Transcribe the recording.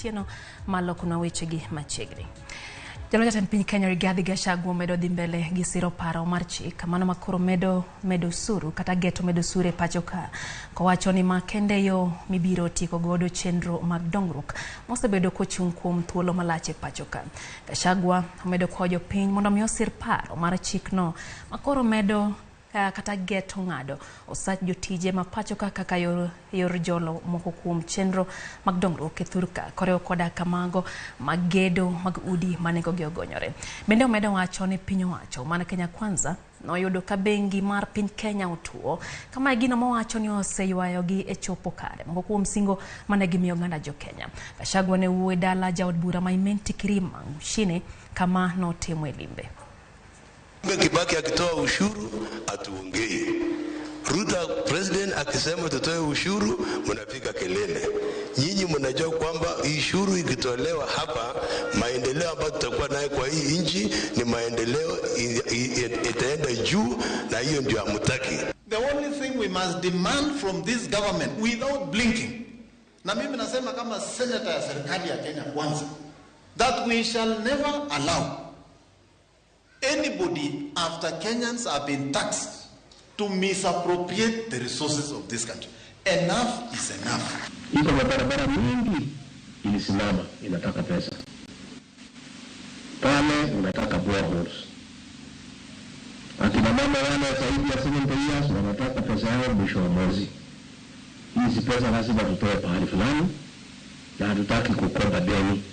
Otieno malo kuna wechegi machegni. Jalo jatend piny Kenya Gachagua Medo dhi mbele gi siro paro mar chik mano makoro medo osuru kata geto medo osuru e pacho ka kowacho ni makende yo mibiro tiko godo chenro mag dongruok mosebedo kochung' kuom thuolo malach e pacho ka. Gachagua medo kwayo piny mondo mi osir paro mar chik no makoro medo kata geto ng'ado osach jotije ma pacho kaka yor jolo moko kuom chenro mag dongruok e thurka koreo koda kamago magedo mag udi manego gi ogonyore. Bende omedo wacho ni piny owacho mana Kenya Kwanza noyudo ka bengi mar piny Kenya otuo kama gino mowacho ni oseywayo gi e chopo kare moko kuom singo mane gimiyo ng'ana Jokenya. Gachagua ne wuoyo dala jaod bura ma Imenti Kirima Shine kama notimo e limbe. Kibaki akitoa ushuru atuongei. Ruta president akisema tutoe ushuru mnapiga kelele. Nyinyi mnajua kwamba ushuru ikitolewa hapa maendeleo ambayo tutakuwa nayo kwa hii nchi ni maendeleo itaenda juu na hiyo ndio hamtaki. The only thing we must demand from this government without blinking. Na mimi nasema kama senator ya serikali ya Kenya Kwanza that we shall never allow anybody after Kenyans have been taxed to misappropriate the resources of this country. Enough is enough. Iko barabara mingi ilisimama inataka pesa. Pale unataka boreholes. Akina mama wale zaidi ya 70 years wanataka pesa yao mwisho wa mwezi. Hizi pesa lazima tutoe pahali fulani na hatutaki kukomba deni.